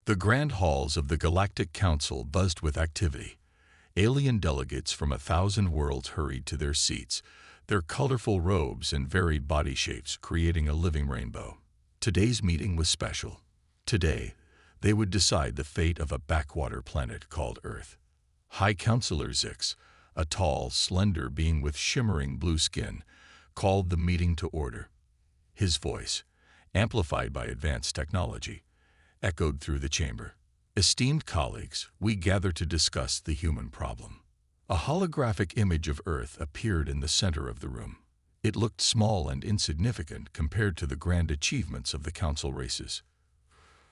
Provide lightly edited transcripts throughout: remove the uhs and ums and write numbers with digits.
The grand halls of the Galactic Council buzzed with activity. Alien delegates from 1,000 worlds hurried to their seats, their colorful robes and varied body shapes creating a living rainbow. Today's meeting was special. Today, they would decide the fate of a backwater planet called Earth. High Counselor Zix, a tall, slender being with shimmering blue skin, called the meeting to order. His voice, amplified by advanced technology, echoed through the chamber. Esteemed colleagues, we gather to discuss the human problem. A holographic image of Earth appeared in the center of the room. It looked small and insignificant compared to the grand achievements of the Council races.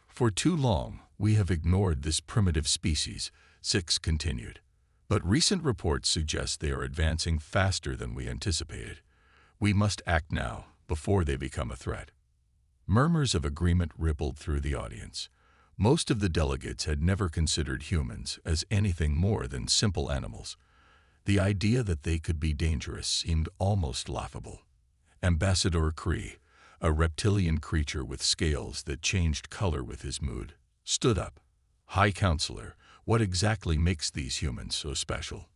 For too long, we have ignored this primitive species, Zix continued. But recent reports suggest they are advancing faster than we anticipated. We must act now, before they become a threat. Murmurs of agreement rippled through the audience. Most of the delegates had never considered humans as anything more than simple animals. The idea that they could be dangerous seemed almost laughable. Ambassador Kree, a reptilian creature with scales that changed color with his mood, stood up. High Counselor, what exactly makes these humans so special?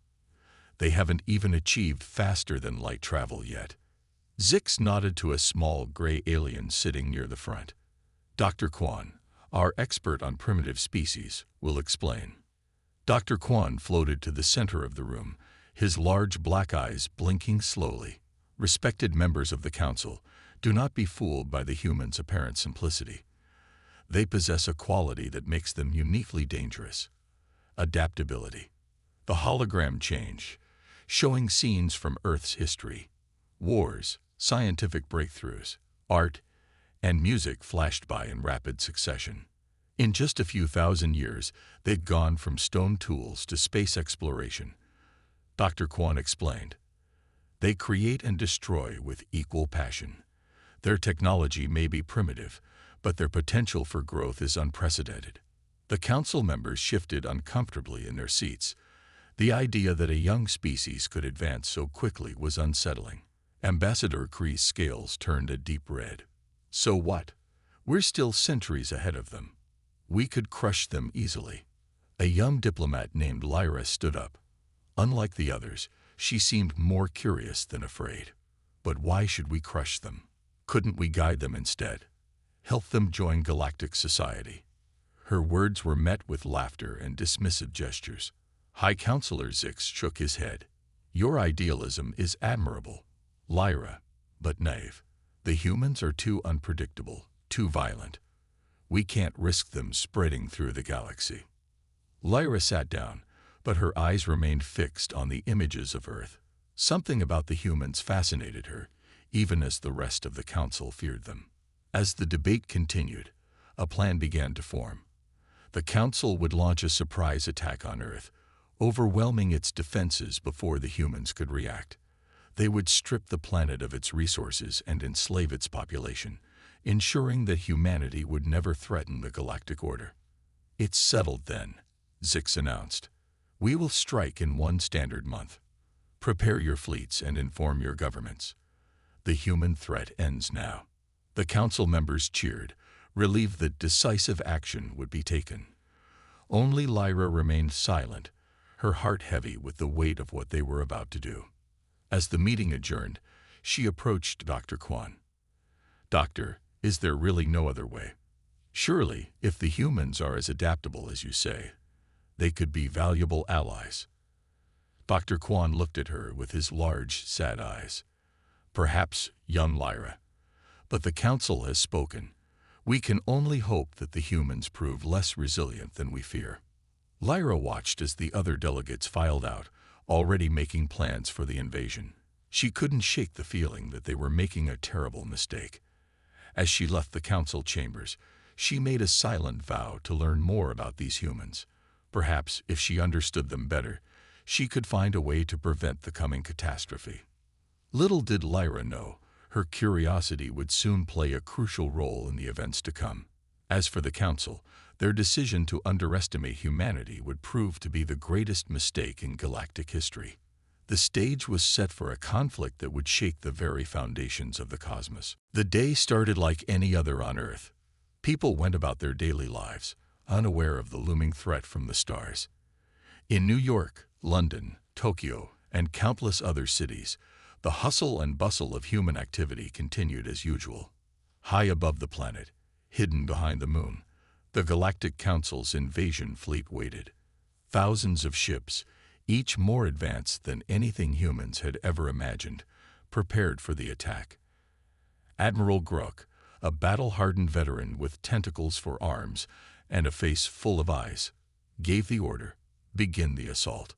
They haven't even achieved faster than light travel yet. Zix nodded to a small gray alien sitting near the front. Dr. Quan, our expert on primitive species, will explain. Dr. Quan floated to the center of the room, his large black eyes blinking slowly. Respected members of the Council, do not be fooled by the humans' apparent simplicity. They possess a quality that makes them uniquely dangerous: adaptability. The hologram change, showing scenes from Earth's history, wars, scientific breakthroughs, art, and music flashed by in rapid succession. In just a few thousand years, they'd gone from stone tools to space exploration. Dr. Quan explained. They create and destroy with equal passion. Their technology may be primitive, but their potential for growth is unprecedented. The Council members shifted uncomfortably in their seats. The idea that a young species could advance so quickly was unsettling. Ambassador Kree's scales turned a deep red. So what? We're still centuries ahead of them. We could crush them easily. A young diplomat named Lyra stood up. Unlike the others, she seemed more curious than afraid. But why should we crush them? Couldn't we guide them instead? Help them join galactic society? Her words were met with laughter and dismissive gestures. High Counselor Zix shook his head. Your idealism is admirable, Lyra, but naive. The humans are too unpredictable, too violent. We can't risk them spreading through the galaxy. Lyra sat down, but her eyes remained fixed on the images of Earth. Something about the humans fascinated her, even as the rest of the Council feared them. As the debate continued, a plan began to form. The Council would launch a surprise attack on Earth, overwhelming its defenses before the humans could react. They would strip the planet of its resources and enslave its population, ensuring that humanity would never threaten the galactic order. It's settled then, Zix announced. We will strike in one standard month. Prepare your fleets and inform your governments. The human threat ends now. The Council members cheered, relieved that decisive action would be taken. Only Lyra remained silent, her heart heavy with the weight of what they were about to do. As the meeting adjourned, she approached Dr. Quan. Doctor, is there really no other way? Surely, if the humans are as adaptable as you say, they could be valuable allies. Dr. Quan looked at her with his large, sad eyes. Perhaps, young Lyra. But the Council has spoken. We can only hope that the humans prove less resilient than we fear. Lyra watched as the other delegates filed out, already making plans for the invasion. She couldn't shake the feeling that they were making a terrible mistake. As she left the Council chambers, she made a silent vow to learn more about these humans. Perhaps, if she understood them better, she could find a way to prevent the coming catastrophe. Little did Lyra know, her curiosity would soon play a crucial role in the events to come. As for the Council, their decision to underestimate humanity would prove to be the greatest mistake in galactic history. The stage was set for a conflict that would shake the very foundations of the cosmos. The day started like any other on Earth. People went about their daily lives, unaware of the looming threat from the stars. In New York, London, Tokyo, and countless other cities, the hustle and bustle of human activity continued as usual. High above the planet, hidden behind the moon, the Galactic Council's invasion fleet waited. Thousands of ships, each more advanced than anything humans had ever imagined, prepared for the attack. Admiral Gruk, a battle-hardened veteran with tentacles for arms and a face full of eyes, gave the order, "Begin the assault."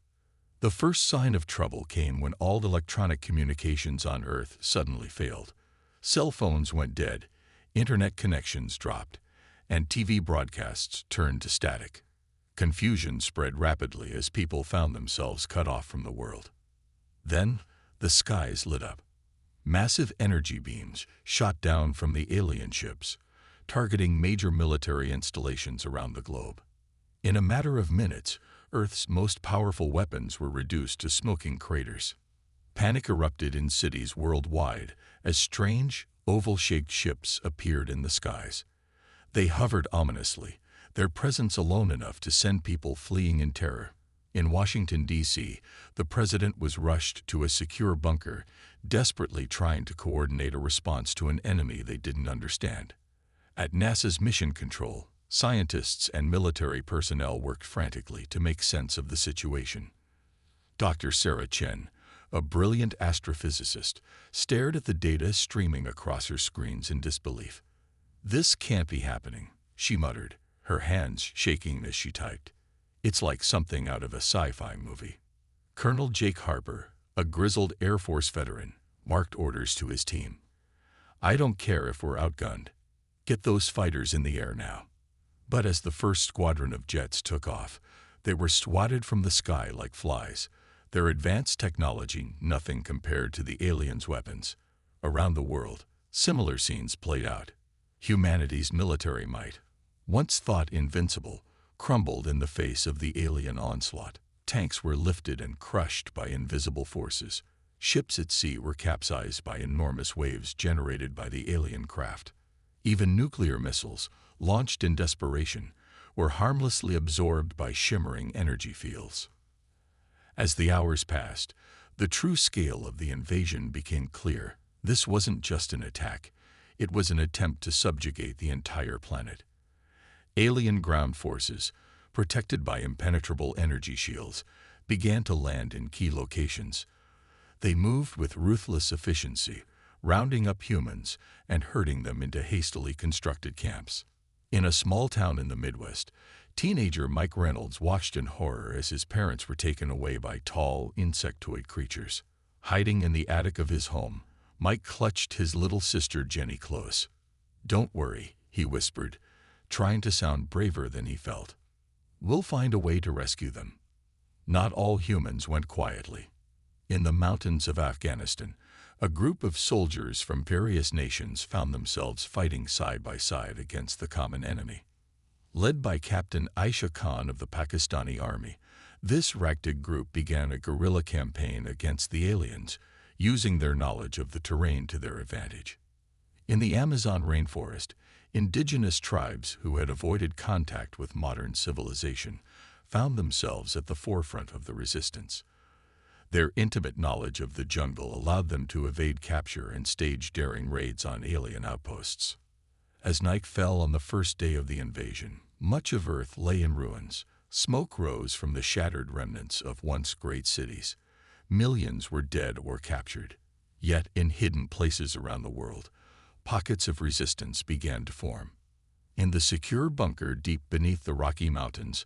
The first sign of trouble came when all electronic communications on Earth suddenly failed. Cell phones went dead, internet connections dropped, and TV broadcasts turned to static. Confusion spread rapidly as people found themselves cut off from the world. Then, the skies lit up. Massive energy beams shot down from the alien ships, targeting major military installations around the globe. In a matter of minutes, Earth's most powerful weapons were reduced to smoking craters. Panic erupted in cities worldwide as strange, oval-shaped ships appeared in the skies. They hovered ominously, their presence alone enough to send people fleeing in terror. In Washington, D.C., the president was rushed to a secure bunker, desperately trying to coordinate a response to an enemy they didn't understand. At NASA's Mission Control, scientists and military personnel worked frantically to make sense of the situation. Dr. Sarah Chen, a brilliant astrophysicist, stared at the data streaming across her screens in disbelief. "This can't be happening," she muttered, her hands shaking as she typed. "It's like something out of a sci-fi movie." Colonel Jake Harper, a grizzled Air Force veteran, marked orders to his team. "I don't care if we're outgunned. Get those fighters in the air now." But as the first squadron of jets took off, they were swatted from the sky like flies, their advanced technology nothing compared to the aliens' weapons. Around the world, similar scenes played out. Humanity's military might, once thought invincible, crumbled in the face of the alien onslaught. Tanks were lifted and crushed by invisible forces. Ships at sea were capsized by enormous waves generated by the alien craft. Even nuclear missiles, launched in desperation, were harmlessly absorbed by shimmering energy fields. As the hours passed, the true scale of the invasion became clear. This wasn't just an attack. It was an attempt to subjugate the entire planet. Alien ground forces, protected by impenetrable energy shields, began to land in key locations. They moved with ruthless efficiency, rounding up humans and herding them into hastily constructed camps. In a small town in the Midwest, teenager Mike Reynolds watched in horror as his parents were taken away by tall, insectoid creatures. Hiding in the attic of his home, Mike clutched his little sister Jenny close. "Don't worry," he whispered, trying to sound braver than he felt. "We'll find a way to rescue them." Not all humans went quietly. In the mountains of Afghanistan, a group of soldiers from various nations found themselves fighting side by side against the common enemy. Led by Captain Aisha Khan of the Pakistani Army, this ragtag group began a guerrilla campaign against the aliens, using their knowledge of the terrain to their advantage. In the Amazon rainforest, indigenous tribes who had avoided contact with modern civilization found themselves at the forefront of the resistance. Their intimate knowledge of the jungle allowed them to evade capture and stage daring raids on alien outposts. As night fell on the first day of the invasion, much of Earth lay in ruins. Smoke rose from the shattered remnants of once great cities. Millions were dead or captured. Yet, in hidden places around the world, pockets of resistance began to form. In the secure bunker deep beneath the Rocky Mountains,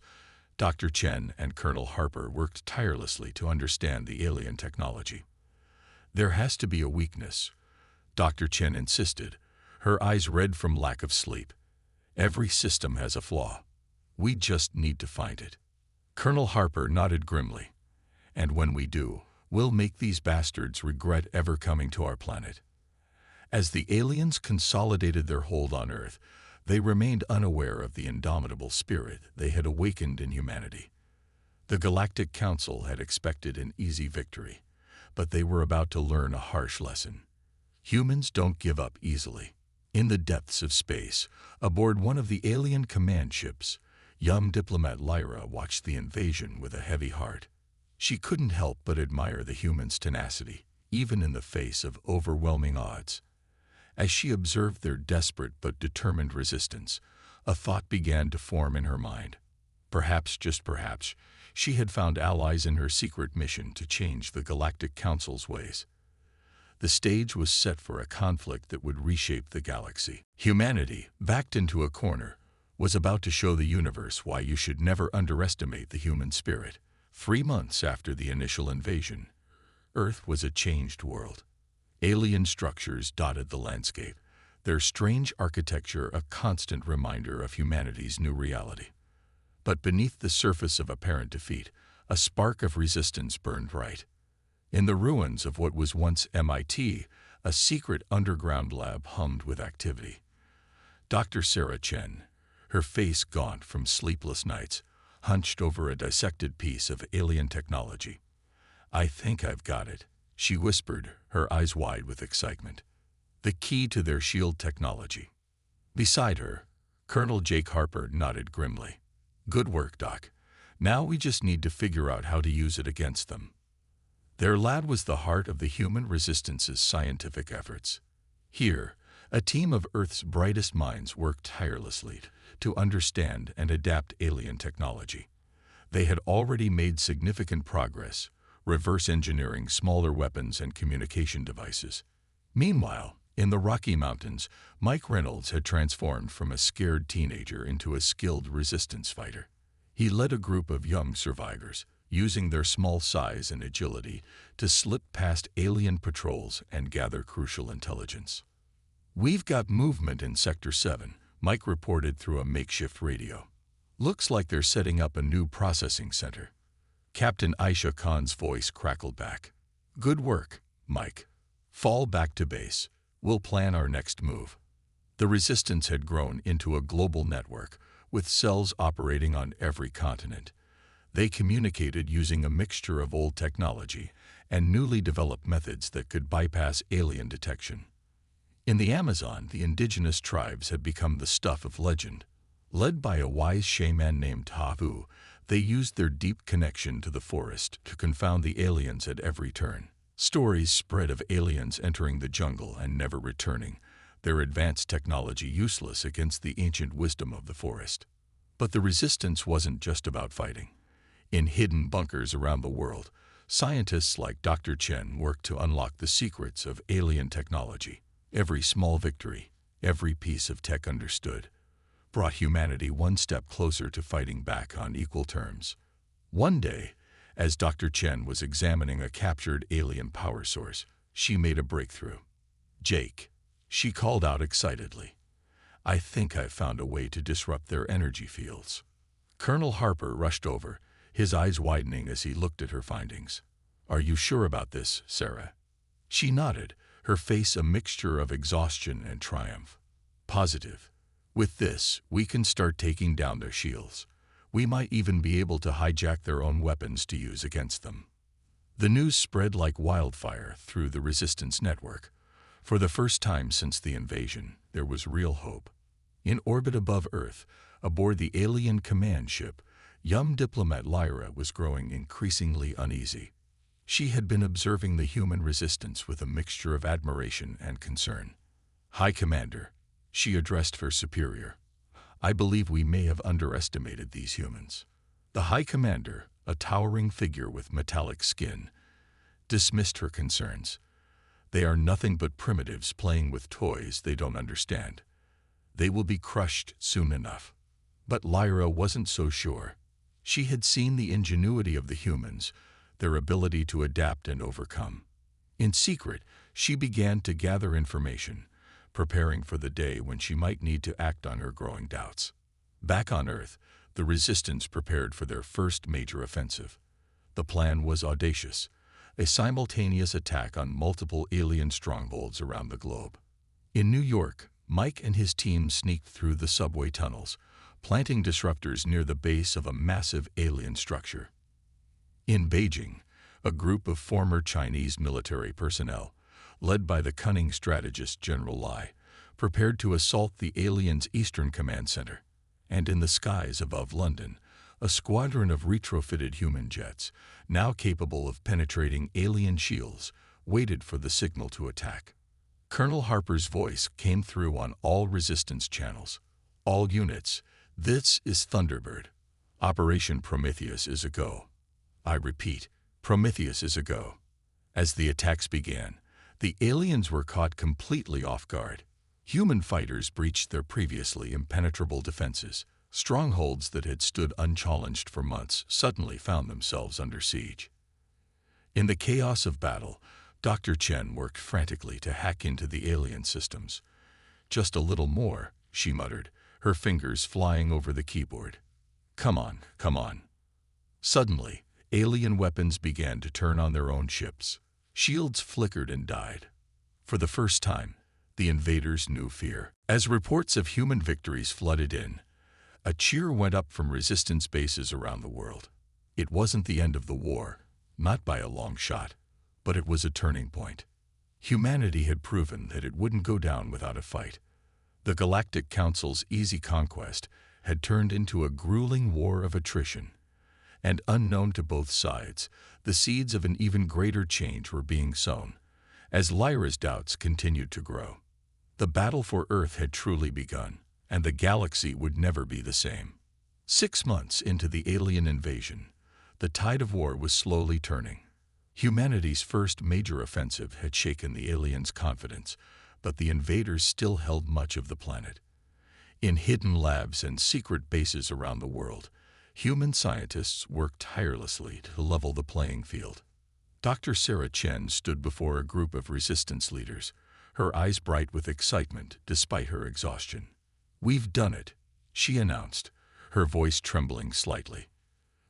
Dr. Chen and Colonel Harper worked tirelessly to understand the alien technology. "There has to be a weakness," Dr. Chen insisted, her eyes red from lack of sleep. "Every system has a flaw. We just need to find it." Colonel Harper nodded grimly. "And when we do, we'll make these bastards regret ever coming to our planet." As the aliens consolidated their hold on Earth, they remained unaware of the indomitable spirit they had awakened in humanity. The Galactic Council had expected an easy victory, but they were about to learn a harsh lesson. Humans don't give up easily. In the depths of space, aboard one of the alien command ships, Young diplomat Lyra watched the invasion with a heavy heart. She couldn't help but admire the humans' tenacity, even in the face of overwhelming odds. As she observed their desperate but determined resistance, a thought began to form in her mind. Perhaps, just perhaps, she had found allies in her secret mission to change the Galactic Council's ways. The stage was set for a conflict that would reshape the galaxy. Humanity, backed into a corner, was about to show the universe why you should never underestimate the human spirit. 3 months after the initial invasion, Earth was a changed world. Alien structures dotted the landscape, their strange architecture a constant reminder of humanity's new reality. But beneath the surface of apparent defeat, a spark of resistance burned bright. In the ruins of what was once MIT, a secret underground lab hummed with activity. Dr. Sarah Chen, her face gaunt from sleepless nights, hunched over a dissected piece of alien technology. "I think I've got it," she whispered, her eyes wide with excitement. "The key to their shield technology." Beside her, Colonel Jake Harper nodded grimly. "Good work, Doc. Now we just need to figure out how to use it against them." Their lab was the heart of the human resistance's scientific efforts. Here, a team of Earth's brightest minds worked tirelessly to understand and adapt alien technology. They had already made significant progress, reverse engineering smaller weapons and communication devices. Meanwhile, in the Rocky Mountains, Mike Reynolds had transformed from a scared teenager into a skilled resistance fighter. He led a group of young survivors, using their small size and agility to slip past alien patrols and gather crucial intelligence. "We've got movement in Sector 7, Mike reported through a makeshift radio. "Looks like they're setting up a new processing center." Captain Aisha Khan's voice crackled back. "Good work, Mike. Fall back to base. We'll plan our next move." The resistance had grown into a global network, with cells operating on every continent. They communicated using a mixture of old technology and newly developed methods that could bypass alien detection. In the Amazon, the indigenous tribes had become the stuff of legend. Led by a wise shaman named Havu, they used their deep connection to the forest to confound the aliens at every turn. Stories spread of aliens entering the jungle and never returning, their advanced technology useless against the ancient wisdom of the forest. But the resistance wasn't just about fighting. In hidden bunkers around the world, scientists like Dr. Chen worked to unlock the secrets of alien technology. Every small victory, every piece of tech understood, brought humanity one step closer to fighting back on equal terms. One day, as Dr. Chen was examining a captured alien power source, she made a breakthrough. "Jake," she called out excitedly, "I think I've found a way to disrupt their energy fields." Colonel Harper rushed over, his eyes widening as he looked at her findings. "Are you sure about this, Sarah?" She nodded, her face a mixture of exhaustion and triumph. "Positive. With this, we can start taking down their shields. We might even be able to hijack their own weapons to use against them." The news spread like wildfire through the resistance network. For the first time since the invasion, there was real hope. In orbit above Earth, aboard the alien command ship, young diplomat Lyra was growing increasingly uneasy. She had been observing the human resistance with a mixture of admiration and concern. "High Commander," she addressed her superior, "I believe we may have underestimated these humans." The High Commander, a towering figure with metallic skin, dismissed her concerns. "They are nothing but primitives playing with toys they don't understand. They will be crushed soon enough." But Lyra wasn't so sure. She had seen the ingenuity of the humans, their ability to adapt and overcome. In secret, she began to gather information, preparing for the day when she might need to act on her growing doubts. Back on Earth, the resistance prepared for their first major offensive. The plan was audacious, a simultaneous attack on multiple alien strongholds around the globe. In New York, Mike and his team sneaked through the subway tunnels, planting disruptors near the base of a massive alien structure. In Beijing, a group of former Chinese military personnel, led by the cunning strategist General Lai, prepared to assault the aliens' Eastern Command Center. And in the skies above London, a squadron of retrofitted human jets, now capable of penetrating alien shields, waited for the signal to attack. Colonel Harper's voice came through on all resistance channels. All units, this is Thunderbird. Operation Prometheus is a go. I repeat, Prometheus is a go. As the attacks began, the aliens were caught completely off guard. Human fighters breached their previously impenetrable defenses. Strongholds that had stood unchallenged for months suddenly found themselves under siege. In the chaos of battle, Dr. Chen worked frantically to hack into the alien systems. "Just a little more," she muttered, her fingers flying over the keyboard. "Come on, come on." Suddenly, alien weapons began to turn on their own ships. Shields flickered and died. For the first time, the invaders knew fear. As reports of human victories flooded in, a cheer went up from resistance bases around the world. It wasn't the end of the war, not by a long shot, but it was a turning point. Humanity had proven that it wouldn't go down without a fight. The Galactic Council's easy conquest had turned into a grueling war of attrition. And unknown to both sides, the seeds of an even greater change were being sown, as Lyra's doubts continued to grow. The battle for Earth had truly begun, and the galaxy would never be the same. 6 months into the alien invasion, the tide of war was slowly turning. Humanity's first major offensive had shaken the aliens' confidence, but the invaders still held much of the planet. In hidden labs and secret bases around the world, human scientists worked tirelessly to level the playing field. Dr. Sarah Chen stood before a group of resistance leaders, her eyes bright with excitement despite her exhaustion. "We've done it," she announced, her voice trembling slightly.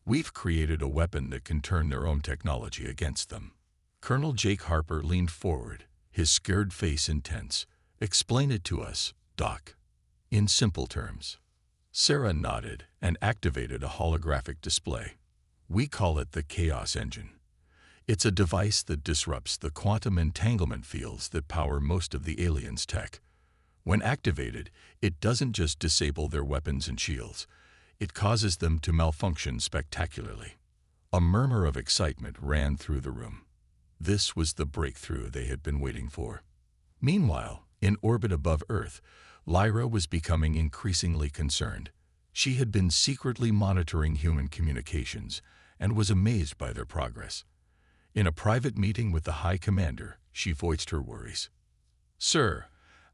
"We've created a weapon that can turn their own technology against them." Colonel Jake Harper leaned forward, his scared face intense. "Explain it to us, Doc." "In simple terms." Sarah nodded and activated a holographic display. "We call it the Chaos Engine. It's a device that disrupts the quantum entanglement fields that power most of the aliens' tech. When activated, it doesn't just disable their weapons and shields. It causes them to malfunction spectacularly." A murmur of excitement ran through the room. This was the breakthrough they had been waiting for. Meanwhile, in orbit above Earth, Lyra was becoming increasingly concerned. She had been secretly monitoring human communications and was amazed by their progress. In a private meeting with the High Commander, she voiced her worries. "Sir,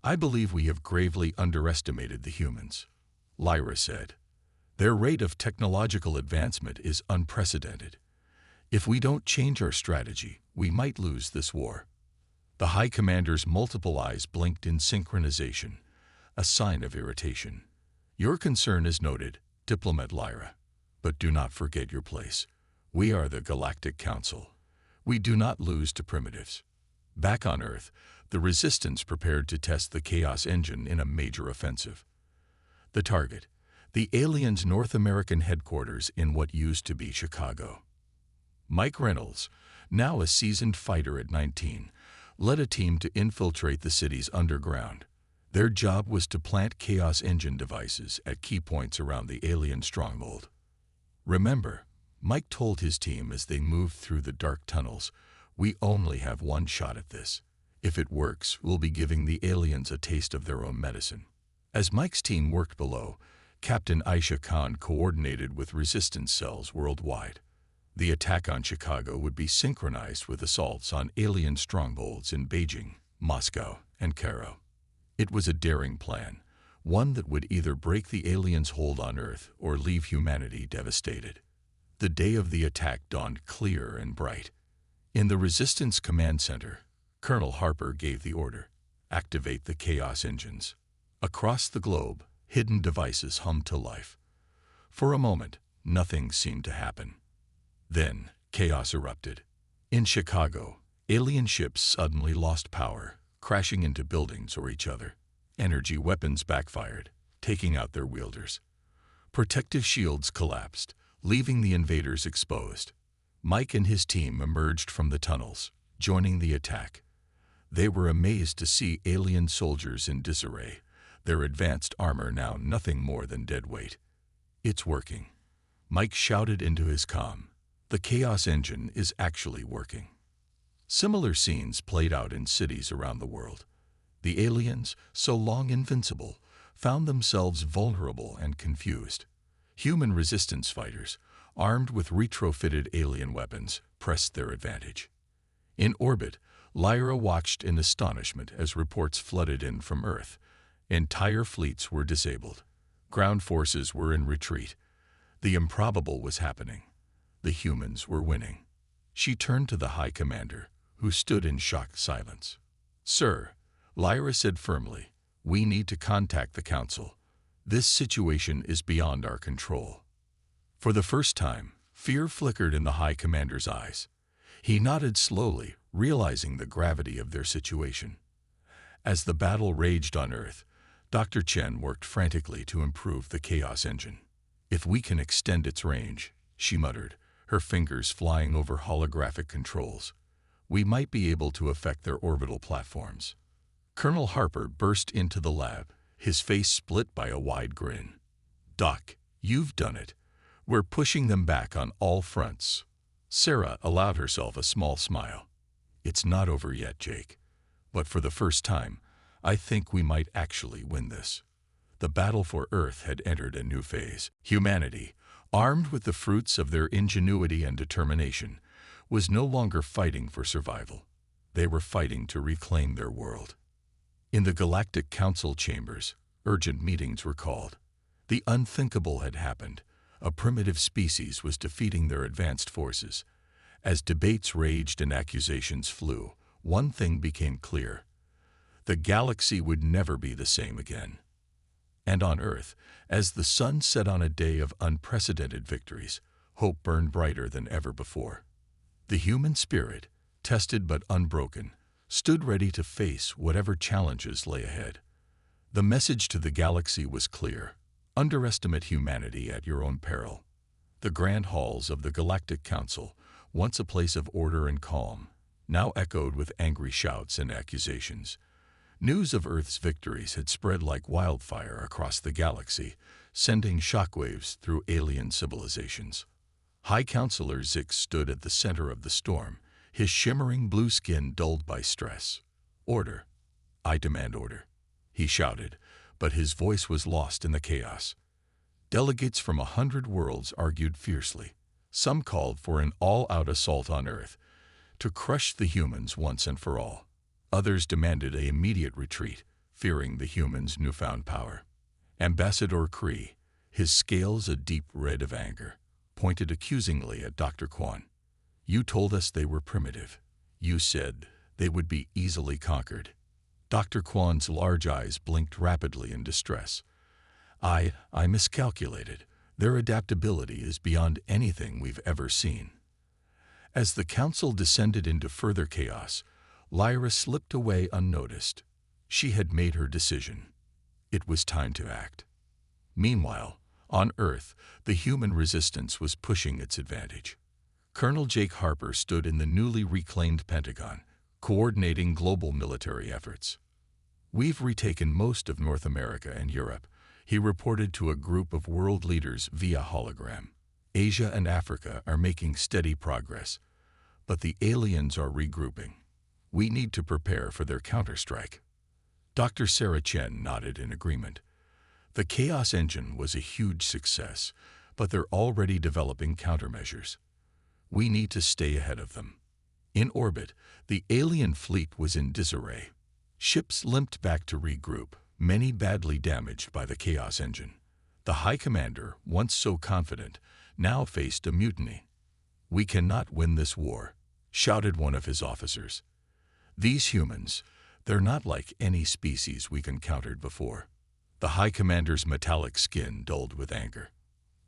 I believe we have gravely underestimated the humans," Lyra said. "Their rate of technological advancement is unprecedented. If we don't change our strategy, we might lose this war." The High Commander's multiple eyes blinked in synchronization, a sign of irritation. "Your concern is noted, Diplomat Lyra, but do not forget your place. We are the Galactic Council. We do not lose to primitives." Back on Earth, the Resistance prepared to test the Chaos Engine in a major offensive. The target, the aliens' North American headquarters in what used to be Chicago. Mike Reynolds, now a seasoned fighter at 19, led a team to infiltrate the city's underground. Their job was to plant Chaos Engine devices at key points around the alien stronghold. "Remember," Mike told his team as they moved through the dark tunnels, "we only have one shot at this. If it works, we'll be giving the aliens a taste of their own medicine." As Mike's team worked below, Captain Aisha Khan coordinated with resistance cells worldwide. The attack on Chicago would be synchronized with assaults on alien strongholds in Beijing, Moscow, and Cairo. It was a daring plan, one that would either break the aliens' hold on Earth or leave humanity devastated. The day of the attack dawned clear and bright. In the Resistance Command Center, Colonel Harper gave the order, "Activate the Chaos Engines." Across the globe, hidden devices hummed to life. For a moment, nothing seemed to happen. Then, chaos erupted. In Chicago, alien ships suddenly lost power, crashing into buildings or each other. Energy weapons backfired, taking out their wielders. Protective shields collapsed, leaving the invaders exposed. Mike and his team emerged from the tunnels, joining the attack. They were amazed to see alien soldiers in disarray, their advanced armor now nothing more than dead weight. "It's working," Mike shouted into his comm. "The Chaos Engine is actually working." Similar scenes played out in cities around the world. The aliens, so long invincible, found themselves vulnerable and confused. Human resistance fighters, armed with retrofitted alien weapons, pressed their advantage. In orbit, Lyra watched in astonishment as reports flooded in from Earth. Entire fleets were disabled. Ground forces were in retreat. The improbable was happening. The humans were winning. She turned to the High Commander, who stood in shocked silence. "Sir," Lyra said firmly, "we need to contact the Council. This situation is beyond our control." For the first time, fear flickered in the High Commander's eyes. He nodded slowly, realizing the gravity of their situation. As the battle raged on Earth, Dr. Chen worked frantically to improve the Chaos Engine. "If we can extend its range," she muttered, her fingers flying over holographic controls, "we might be able to affect their orbital platforms." Colonel Harper burst into the lab, his face split by a wide grin. "Doc, you've done it. We're pushing them back on all fronts." Sarah allowed herself a small smile. "It's not over yet, Jake. But for the first time, I think we might actually win this." The battle for Earth had entered a new phase. Humanity, armed with the fruits of their ingenuity and determination, was no longer fighting for survival. They were fighting to reclaim their world. In the Galactic Council chambers, urgent meetings were called. The unthinkable had happened. A primitive species was defeating their advanced forces. As debates raged and accusations flew, one thing became clear: the galaxy would never be the same again. And on Earth, as the sun set on a day of unprecedented victories, hope burned brighter than ever before. The human spirit, tested but unbroken, stood ready to face whatever challenges lay ahead. The message to the galaxy was clear: underestimate humanity at your own peril. The grand halls of the Galactic Council, once a place of order and calm, now echoed with angry shouts and accusations. News of Earth's victories had spread like wildfire across the galaxy, sending shockwaves through alien civilizations. High Counselor Zix stood at the center of the storm, his shimmering blue skin dulled by stress. "Order. I demand order," he shouted, but his voice was lost in the chaos. Delegates from 100 worlds argued fiercely. Some called for an all-out assault on Earth, to crush the humans once and for all. Others demanded an immediate retreat, fearing the humans' newfound power. Ambassador Kree, his scales a deep red of anger, pointed accusingly at Dr. Quan. "You told us they were primitive. You said they would be easily conquered." Dr. Quan's large eyes blinked rapidly in distress. I miscalculated. Their adaptability is beyond anything we've ever seen." As the council descended into further chaos, Lyra slipped away unnoticed. She had made her decision. It was time to act. Meanwhile, on Earth, the human resistance was pushing its advantage. Colonel Jake Harper stood in the newly reclaimed Pentagon, coordinating global military efforts. "We've retaken most of North America and Europe," he reported to a group of world leaders via hologram. "Asia and Africa are making steady progress, but the aliens are regrouping. We need to prepare for their counterstrike." Dr. Sarah Chen nodded in agreement. The Chaos Engine was a huge success, but they're already developing countermeasures. We need to stay ahead of them. In orbit, the alien fleet was in disarray. Ships limped back to regroup, many badly damaged by the Chaos Engine. The High Commander, once so confident, now faced a mutiny. "We cannot win this war," shouted one of his officers. "These humans, they're not like any species we've encountered before." The High Commander's metallic skin dulled with anger.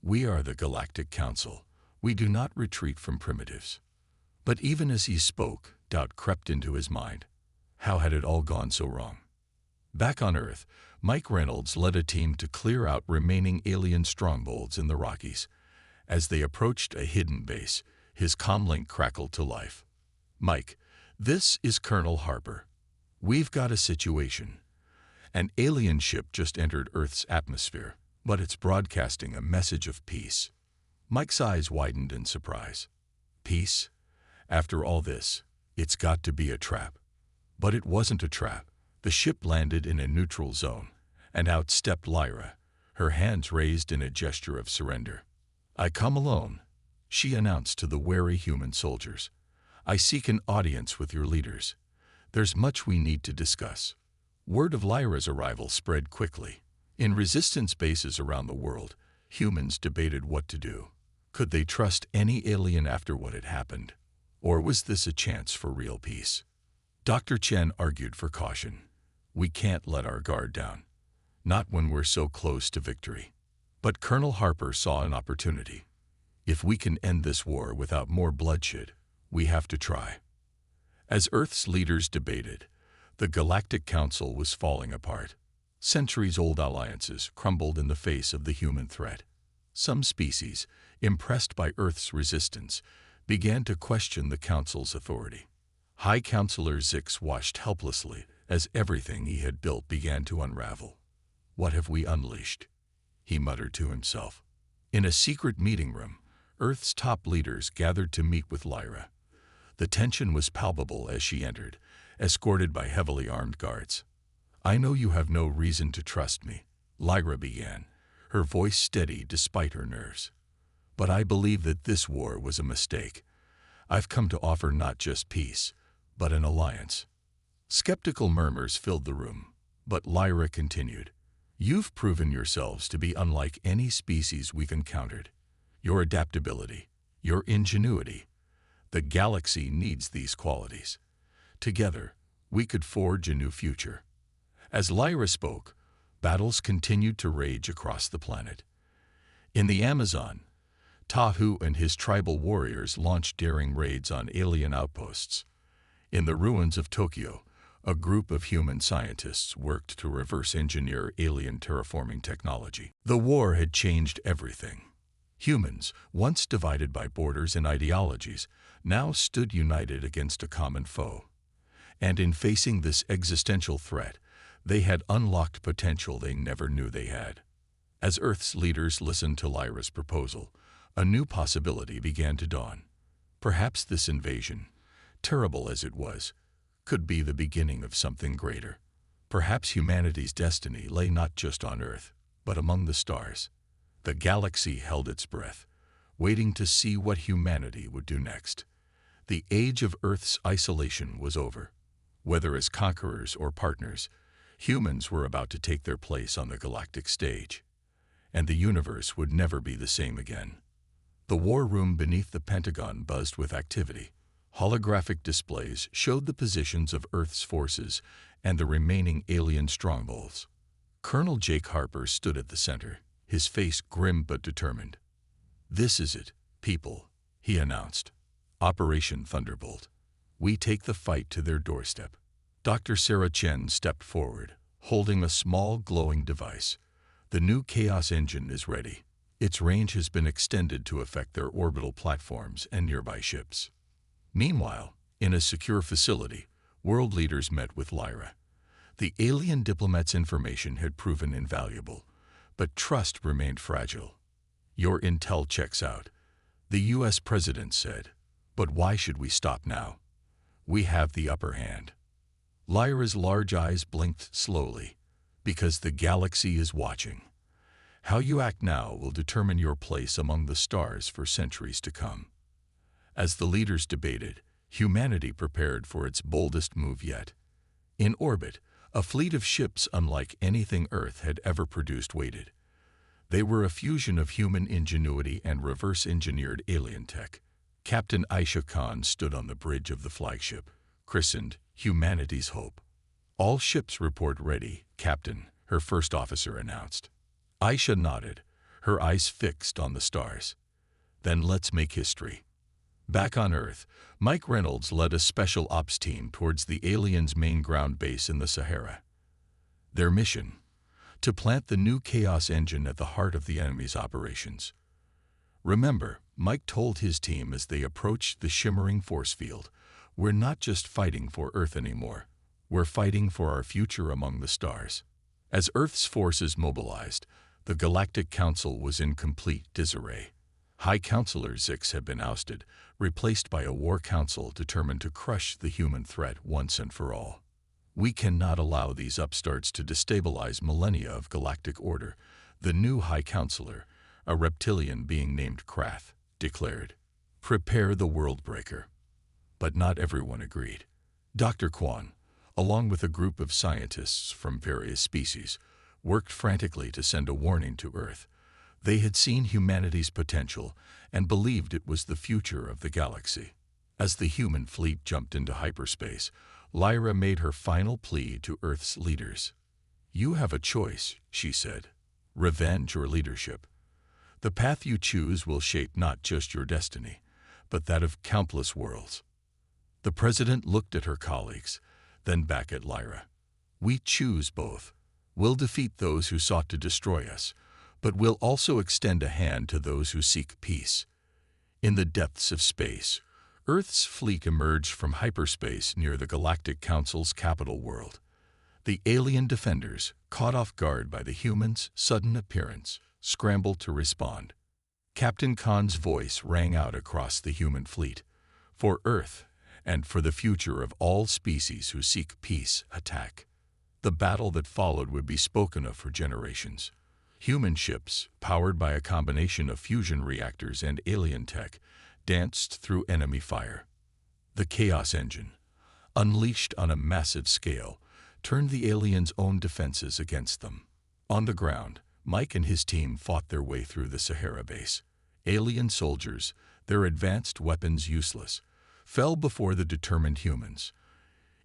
"We are the Galactic Council. We do not retreat from primitives." But even as he spoke, doubt crept into his mind. How had it all gone so wrong? Back on Earth, Mike Reynolds led a team to clear out remaining alien strongholds in the Rockies. As they approached a hidden base, his comlink crackled to life. "Mike, this is Colonel Harper. We've got a situation." An alien ship just entered Earth's atmosphere, but it's broadcasting a message of peace. Mike's eyes widened in surprise. Peace? After all this, it's got to be a trap. But it wasn't a trap. The ship landed in a neutral zone, and out stepped Lyra, her hands raised in a gesture of surrender. "I come alone," she announced to the wary human soldiers. "I seek an audience with your leaders. There's much we need to discuss." Word of Lyra's arrival spread quickly. In resistance bases around the world, humans debated what to do. Could they trust any alien after what had happened? Or was this a chance for real peace? Dr. Chen argued for caution. "We can't let our guard down. Not when we're so close to victory." But Colonel Harper saw an opportunity. "If we can end this war without more bloodshed, we have to try." As Earth's leaders debated, the Galactic Council was falling apart. Centuries-old alliances crumbled in the face of the human threat. Some species, impressed by Earth's resistance, began to question the Council's authority. High Counselor Zix watched helplessly as everything he had built began to unravel. "What have we unleashed?" he muttered to himself. In a secret meeting room, Earth's top leaders gathered to meet with Lyra. The tension was palpable as she entered, escorted by heavily armed guards. "I know you have no reason to trust me," Lyra began, her voice steady despite her nerves. "But I believe that this war was a mistake. I've come to offer not just peace, but an alliance." Skeptical murmurs filled the room, but Lyra continued. "You've proven yourselves to be unlike any species we've encountered. Your adaptability, your ingenuity. The galaxy needs these qualities. Together, we could forge a new future." As Lyra spoke, battles continued to rage across the planet. In the Amazon, Tahu and his tribal warriors launched daring raids on alien outposts. In the ruins of Tokyo, a group of human scientists worked to reverse engineer alien terraforming technology. The war had changed everything. Humans, once divided by borders and ideologies, now stood united against a common foe. And in facing this existential threat, they had unlocked potential they never knew they had. As Earth's leaders listened to Lyra's proposal, a new possibility began to dawn. Perhaps this invasion, terrible as it was, could be the beginning of something greater. Perhaps humanity's destiny lay not just on Earth, but among the stars. The galaxy held its breath, waiting to see what humanity would do next. The age of Earth's isolation was over. Whether as conquerors or partners, humans were about to take their place on the galactic stage. And the universe would never be the same again. The war room beneath the Pentagon buzzed with activity. Holographic displays showed the positions of Earth's forces and the remaining alien strongholds. Colonel Jake Harper stood at the center, his face grim but determined. "This is it, people," he announced. "Operation Thunderbolt. We take the fight to their doorstep." Dr. Sarah Chen stepped forward, holding a small glowing device. "The new Chaos engine is ready. Its range has been extended to affect their orbital platforms and nearby ships." Meanwhile, in a secure facility, world leaders met with Lyra. The alien diplomat's information had proven invaluable, but trust remained fragile. "Your intel checks out," the U.S. president said. "But why should we stop now? We have the upper hand." Lyra's large eyes blinked slowly. "Because the galaxy is watching. How you act now will determine your place among the stars for centuries to come." As the leaders debated, humanity prepared for its boldest move yet. In orbit, a fleet of ships unlike anything Earth had ever produced waited. They were a fusion of human ingenuity and reverse-engineered alien tech. Captain Aisha Khan stood on the bridge of the flagship, christened Humanity's Hope. "All ships report ready, Captain," her first officer announced. Aisha nodded, her eyes fixed on the stars. "Then let's make history." Back on Earth, Mike Reynolds led a special ops team towards the aliens' main ground base in the Sahara. Their mission: to plant the new Chaos engine at the heart of the enemy's operations. "Remember," Mike told his team as they approached the shimmering force field, "we're not just fighting for Earth anymore. We're fighting for our future among the stars." As Earth's forces mobilized, the Galactic Council was in complete disarray. High Counselor Zix had been ousted, replaced by a war council determined to crush the human threat once and for all. "We cannot allow these upstarts to destabilize millennia of galactic order," the new High Counselor, a reptilian being named Krath, declared. "Prepare the Worldbreaker." But not everyone agreed. Dr. Quan, along with a group of scientists from various species, worked frantically to send a warning to Earth. They had seen humanity's potential and believed it was the future of the galaxy. As the human fleet jumped into hyperspace, Lyra made her final plea to Earth's leaders. "You have a choice," she said. "Revenge or leadership. The path you choose will shape not just your destiny, but that of countless worlds." The president looked at her colleagues, then back at Lyra. "We choose both. We'll defeat those who sought to destroy us, but we'll also extend a hand to those who seek peace." In the depths of space, Earth's fleet emerged from hyperspace near the Galactic Council's capital world. The alien defenders, caught off guard by the humans' sudden appearance, scrambled to respond. Captain Khan's voice rang out across the human fleet. "For Earth, and for the future of all species who seek peace, attack." The battle that followed would be spoken of for generations. Human ships, powered by a combination of fusion reactors and alien tech, danced through enemy fire. The Chaos Engine, unleashed on a massive scale, turned the aliens' own defenses against them. On the ground, Mike and his team fought their way through the Sahara base. Alien soldiers, their advanced weapons useless, fell before the determined humans.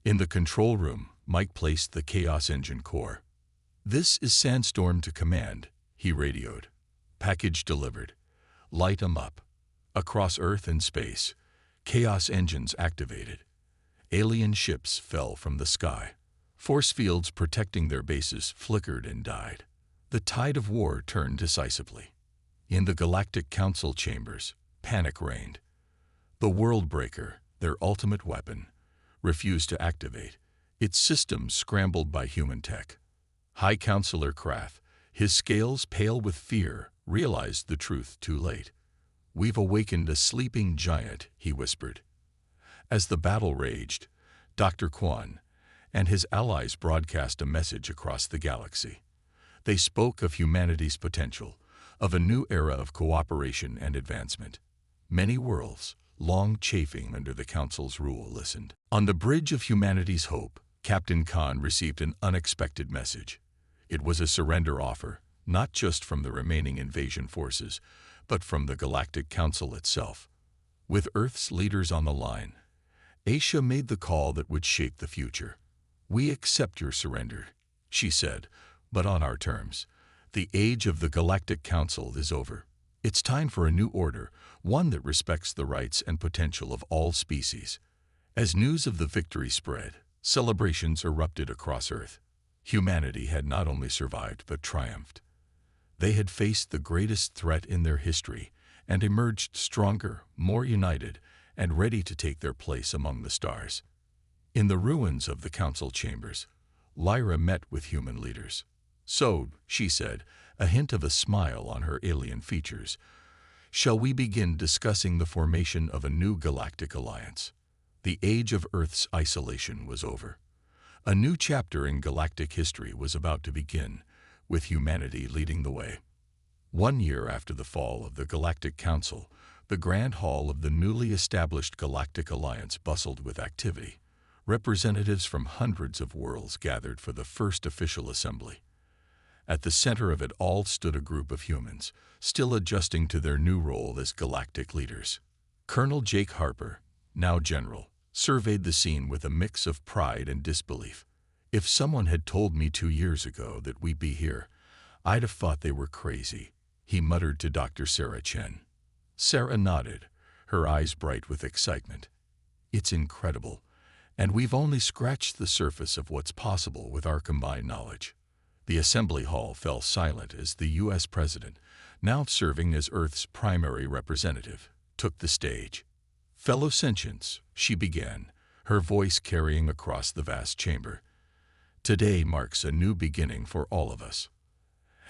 In the control room, Mike placed the Chaos Engine core. "This is Sandstorm to command," he radioed. "Package delivered. Light 'em up." Across Earth and space, Chaos Engines activated. Alien ships fell from the sky. Force fields protecting their bases flickered and died. The tide of war turned decisively. In the Galactic Council chambers, panic reigned. The Worldbreaker, their ultimate weapon, refused to activate, its systems scrambled by human tech. High Counselor Krath, his scales pale with fear, realized the truth too late. "We've awakened a sleeping giant," he whispered. As the battle raged, Dr. Quan and his allies broadcast a message across the galaxy. They spoke of humanity's potential, of a new era of cooperation and advancement. Many worlds, long chafing under the Council's rule, listened. On the bridge of humanity's hope, Captain Khan received an unexpected message. It was a surrender offer, not just from the remaining invasion forces, but from the Galactic Council itself. With Earth's leaders on the line, Aisha made the call that would shape the future. "We accept your surrender," she said, "but on our terms. The age of the Galactic Council is over. It's time for a new order, one that respects the rights and potential of all species." As news of the victory spread, celebrations erupted across Earth. Humanity had not only survived but triumphed. They had faced the greatest threat in their history and emerged stronger, more united, and ready to take their place among the stars. In the ruins of the council chambers, Lyra met with human leaders. "So," she said, a hint of a smile on her alien features, "shall we begin discussing the formation of a new galactic alliance?" The age of Earth's isolation was over. A new chapter in galactic history was about to begin, with humanity leading the way. 1 year after the fall of the Galactic Council, the Grand Hall of the newly established Galactic Alliance bustled with activity. Representatives from hundreds of worlds gathered for the first official assembly. At the center of it all stood a group of humans, still adjusting to their new role as galactic leaders. Colonel Jake Harper, now General, surveyed the scene with a mix of pride and disbelief. "If someone had told me 2 years ago that we'd be here, I'd have thought they were crazy," he muttered to Dr. Sarah Chen. Sarah nodded, her eyes bright with excitement. "It's incredible, and we've only scratched the surface of what's possible with our combined knowledge." The assembly hall fell silent as the U.S. President, now serving as Earth's primary representative, took the stage. "Fellow sentients," she began, her voice carrying across the vast chamber. Today marks a new beginning for all of us.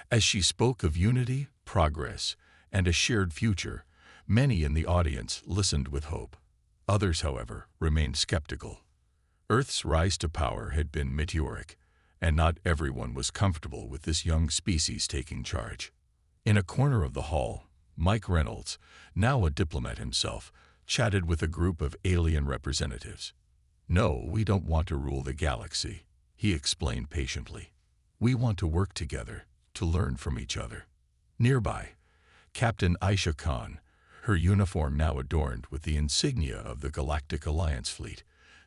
As she spoke of unity, progress, and a shared future, many in the audience listened with hope. Others, however, remained skeptical. Earth's rise to power had been meteoric, and not everyone was comfortable with this young species taking charge. In a corner of the hall, Mike Reynolds, now a diplomat himself, chatted with a group of alien representatives. "No, we don't want to rule the galaxy," he explained patiently. "We want to work together, to learn from each other." Nearby, Captain Aisha Khan, her uniform now adorned with the insignia of the Galactic Alliance fleet,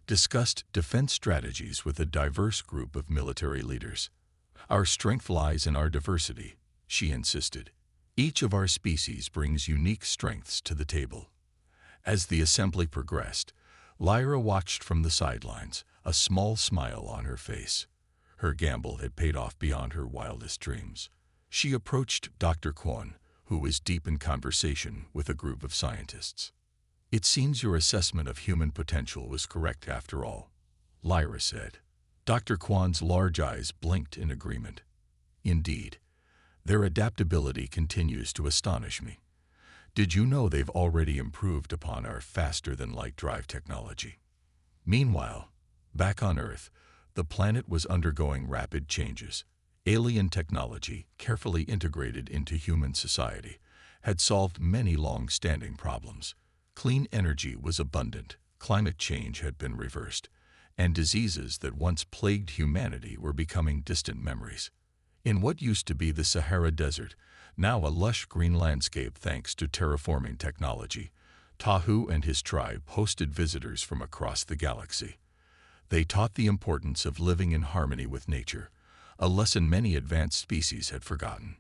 discussed defense strategies with a diverse group of military leaders. "Our strength lies in our diversity," she insisted. "Each of our species brings unique strengths to the table." As the assembly progressed, Lyra watched from the sidelines, a small smile on her face. Her gamble had paid off beyond her wildest dreams. She approached Dr. Kwon, who was deep in conversation with a group of scientists. "It seems your assessment of human potential was correct after all," Lyra said. Dr. Kwon's large eyes blinked in agreement. "Indeed, their adaptability continues to astonish me. Did you know they've already improved upon our faster-than-light drive technology?" Meanwhile, back on Earth, the planet was undergoing rapid changes. Alien technology, carefully integrated into human society, had solved many long-standing problems. Clean energy was abundant, climate change had been reversed, and diseases that once plagued humanity were becoming distant memories. In what used to be the Sahara Desert, now a lush green landscape thanks to terraforming technology, Tahu and his tribe hosted visitors from across the galaxy. They taught the importance of living in harmony with nature, a lesson many advanced species had forgotten.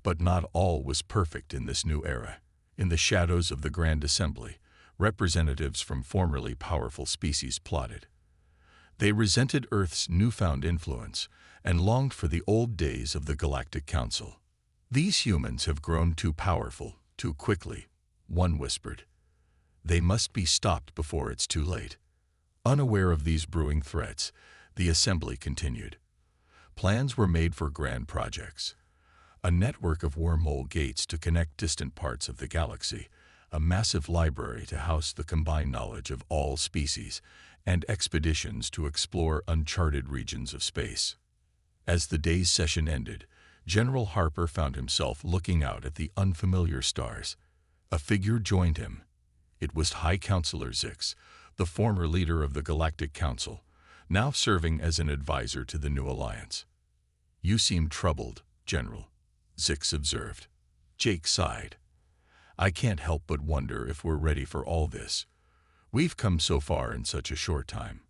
But not all was perfect in this new era. In the shadows of the Grand Assembly, representatives from formerly powerful species plotted. They resented Earth's newfound influence and longed for the old days of the Galactic Council. "These humans have grown too powerful, too quickly," one whispered. "They must be stopped before it's too late." Unaware of these brewing threats, the assembly continued. Plans were made for grand projects. A network of wormhole gates to connect distant parts of the galaxy, a massive library to house the combined knowledge of all species, and expeditions to explore uncharted regions of space. As the day's session ended, General Harper found himself looking out at the unfamiliar stars. A figure joined him. It was High Counselor Zix, the former leader of the Galactic Council, now serving as an advisor to the new alliance. "You seem troubled, General," Zix observed. Jake sighed. "I can't help but wonder if we're ready for all this. We've come so far in such a short time."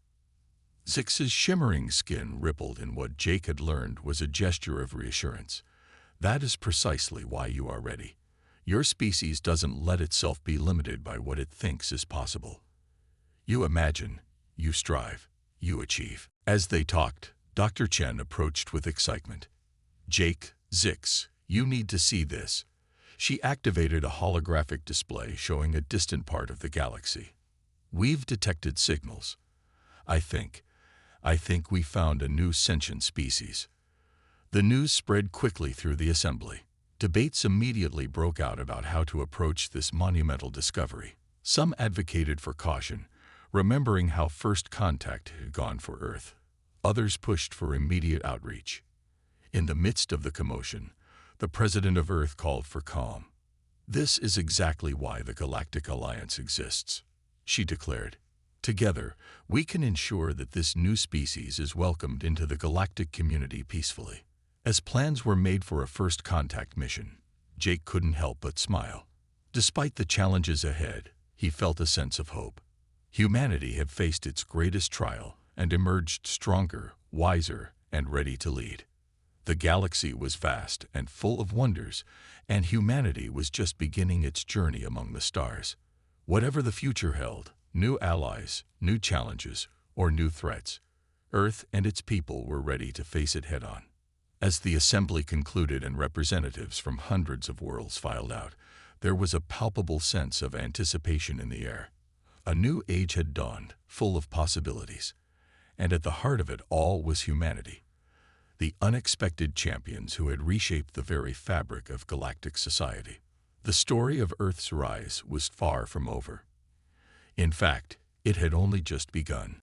Zix's shimmering skin rippled in what Jake had learned was a gesture of reassurance. "That is precisely why you are ready. Your species doesn't let itself be limited by what it thinks is possible. You imagine, you strive, you achieve." As they talked, Dr. Chen approached with excitement. "Jake, Zix, you need to see this." She activated a holographic display showing a distant part of the galaxy. "We've detected signals. I think we found a new sentient species." The news spread quickly through the assembly. Debates immediately broke out about how to approach this monumental discovery. Some advocated for caution, remembering how first contact had gone for Earth. Others pushed for immediate outreach. In the midst of the commotion, the President of Earth called for calm. "This is exactly why the Galactic Alliance exists," she declared. "Together, we can ensure that this new species is welcomed into the galactic community peacefully." As plans were made for a first contact mission, Jake couldn't help but smile. Despite the challenges ahead, he felt a sense of hope. Humanity had faced its greatest trial and emerged stronger, wiser, and ready to lead. The galaxy was vast and full of wonders, and humanity was just beginning its journey among the stars. Whatever the future held, new allies, new challenges, or new threats, Earth and its people were ready to face it head-on. As the assembly concluded and representatives from hundreds of worlds filed out, there was a palpable sense of anticipation in the air. A new age had dawned, full of possibilities. and at the heart of it all was humanity. The unexpected champions who had reshaped the very fabric of galactic society. The story of Earth's rise was far from over. In fact, it had only just begun.